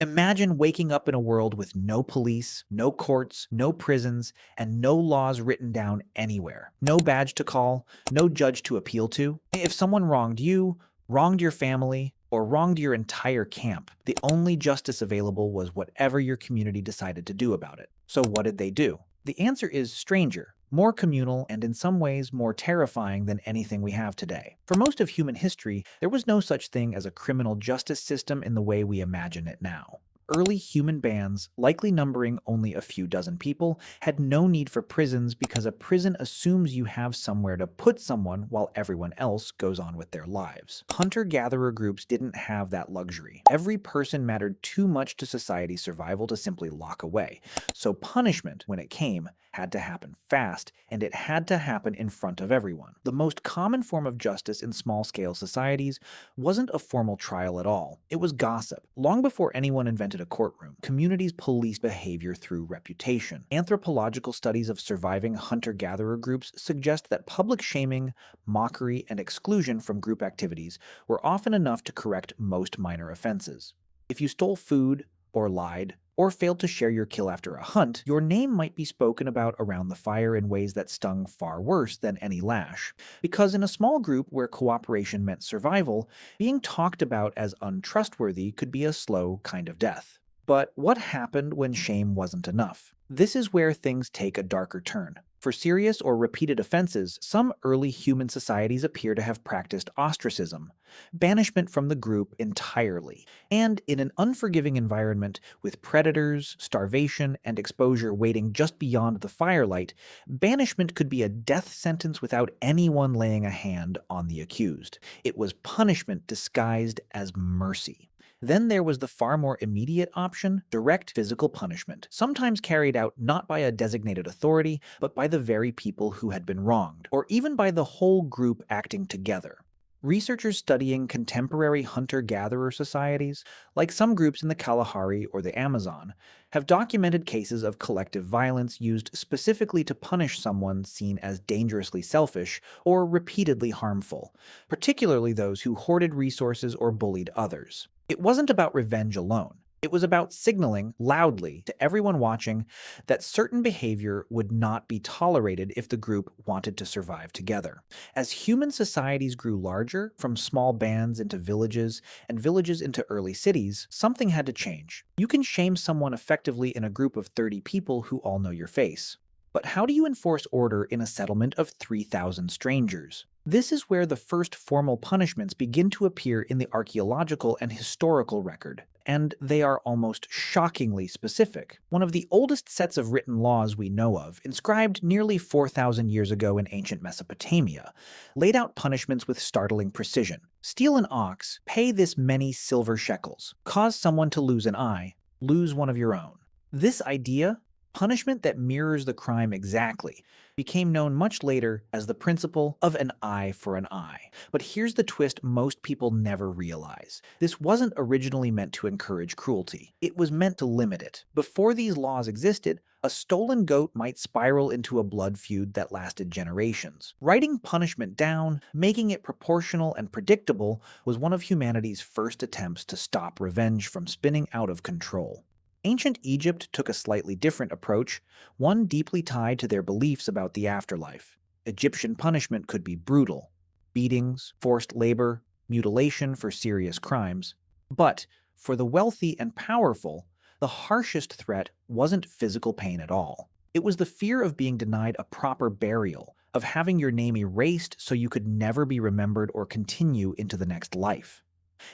Imagine waking up in a world with no police, no courts, no prisons, and no laws written down anywhere. No badge to call, no judge to appeal to. If someone wronged you, wronged your family, or wronged your entire camp, the only justice available was whatever your community decided to do about it. So what did they do? The answer is stranger, more communal, and in some ways more terrifying than anything we have today. For most of human history, there was no such thing as a criminal justice system in the way we imagine it now. Early human bands, likely numbering only a few dozen people, had no need for prisons because a prison assumes you have somewhere to put someone while everyone else goes on with their lives. Hunter-gatherer groups didn't have that luxury. Every person mattered too much to society's survival to simply lock away. So punishment, when it came, had to happen fast, and it had to happen in front of everyone. The most common form of justice in small-scale societies wasn't a formal trial at all. It was gossip. Long before anyone invented a courtroom, communities policed behavior through reputation. Anthropological studies of surviving hunter-gatherer groups suggest that public shaming, mockery, and exclusion from group activities were often enough to correct most minor offenses. If you stole food, or lied, or failed to share your kill after a hunt, your name might be spoken about around the fire in ways that stung far worse than any lash. Because in a small group where cooperation meant survival, being talked about as untrustworthy could be a slow kind of death. But what happened when shame wasn't enough? This is where things take a darker turn. For serious or repeated offenses, some early human societies appear to have practiced ostracism, banishment from the group entirely. And in an unforgiving environment with predators, starvation, and exposure waiting just beyond the firelight, banishment could be a death sentence without anyone laying a hand on the accused. It was punishment disguised as mercy. Then there was the far more immediate option, direct physical punishment, sometimes carried out not by a designated authority, but by the very people who had been wronged, or even by the whole group acting together. Researchers studying contemporary hunter-gatherer societies, like some groups in the Kalahari or the Amazon, have documented cases of collective violence used specifically to punish someone seen as dangerously selfish or repeatedly harmful, particularly those who hoarded resources or bullied others. It wasn't about revenge alone. It was about signaling loudly to everyone watching that certain behavior would not be tolerated if the group wanted to survive together. As human societies grew larger, from small bands into villages, and villages into early cities, something had to change. You can shame someone effectively in a group of 30 people who all know your face. But how do you enforce order in a settlement of 3,000 strangers? This is where the first formal punishments begin to appear in the archaeological and historical record, and they are almost shockingly specific. One of the oldest sets of written laws we know of, inscribed nearly 4,000 years ago in ancient Mesopotamia, laid out punishments with startling precision. Steal an ox, pay this many silver shekels. Cause someone to lose an eye, lose one of your own. This idea, punishment that mirrors the crime exactly, became known much later as the principle of an eye for an eye. But here's the twist most people never realize. This wasn't originally meant to encourage cruelty. It was meant to limit it. Before these laws existed, a stolen goat might spiral into a blood feud that lasted generations. Writing punishment down, making it proportional and predictable, was one of humanity's first attempts to stop revenge from spinning out of control. Ancient Egypt took a slightly different approach, one deeply tied to their beliefs about the afterlife. Egyptian punishment could be brutal: beatings, forced labor, mutilation for serious crimes. But for the wealthy and powerful, the harshest threat wasn't physical pain at all. It was the fear of being denied a proper burial, of having your name erased so you could never be remembered or continue into the next life.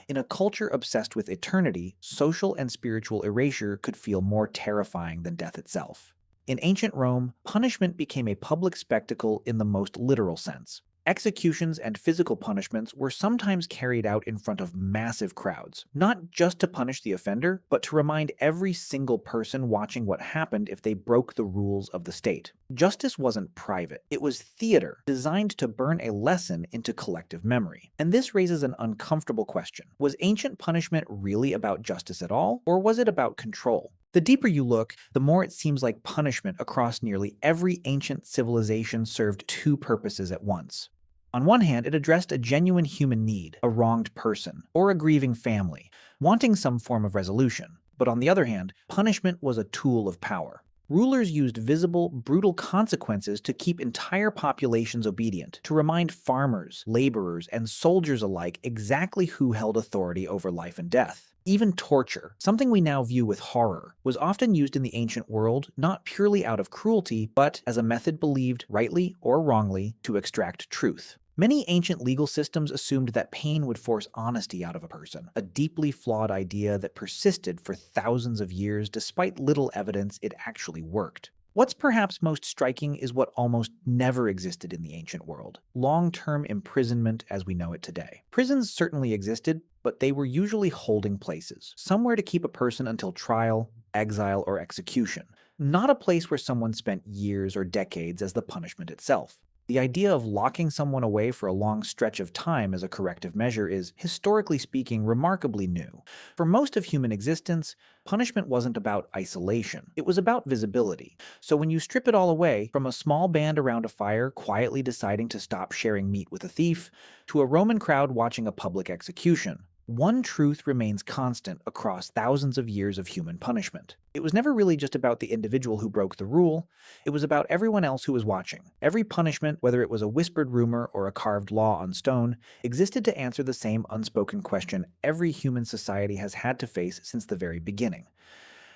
In a culture obsessed with eternity, social and spiritual erasure could feel more terrifying than death itself. In ancient Rome, punishment became a public spectacle in the most literal sense. Executions and physical punishments were sometimes carried out in front of massive crowds, not just to punish the offender, but to remind every single person watching what happened if they broke the rules of the state. Justice wasn't private. It was theater, designed to burn a lesson into collective memory. And this raises an uncomfortable question. Was ancient punishment really about justice at all, or was it about control? The deeper you look, the more it seems like punishment across nearly every ancient civilization served two purposes at once. On one hand, it addressed a genuine human need, a wronged person, or a grieving family, wanting some form of resolution. But on the other hand, punishment was a tool of power. Rulers used visible, brutal consequences to keep entire populations obedient, to remind farmers, laborers, and soldiers alike exactly who held authority over life and death. Even torture, something we now view with horror, was often used in the ancient world not purely out of cruelty, but as a method believed, rightly or wrongly, to extract truth. Many ancient legal systems assumed that pain would force honesty out of a person, a deeply flawed idea that persisted for thousands of years despite little evidence it actually worked. What's perhaps most striking is what almost never existed in the ancient world: long-term imprisonment as we know it today. Prisons certainly existed, but they were usually holding places, somewhere to keep a person until trial, exile, or execution, not a place where someone spent years or decades as the punishment itself. The idea of locking someone away for a long stretch of time as a corrective measure is, historically speaking, remarkably new. For most of human existence, punishment wasn't about isolation. It was about visibility. So when you strip it all away, from a small band around a fire quietly deciding to stop sharing meat with a thief, to a Roman crowd watching a public execution, one truth remains constant across thousands of years of human punishment. It was never really just about the individual who broke the rule, it was about everyone else who was watching. Every punishment, whether it was a whispered rumor or a carved law on stone, existed to answer the same unspoken question every human society has had to face since the very beginning.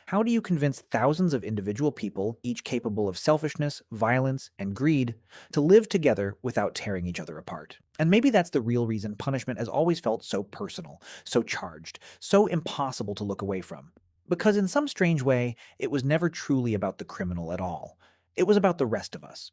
How do you convince thousands of individual people, each capable of selfishness, violence, and greed, to live together without tearing each other apart? And maybe that's the real reason punishment has always felt so personal, so charged, so impossible to look away from. Because in some strange way, it was never truly about the criminal at all. It was about the rest of us.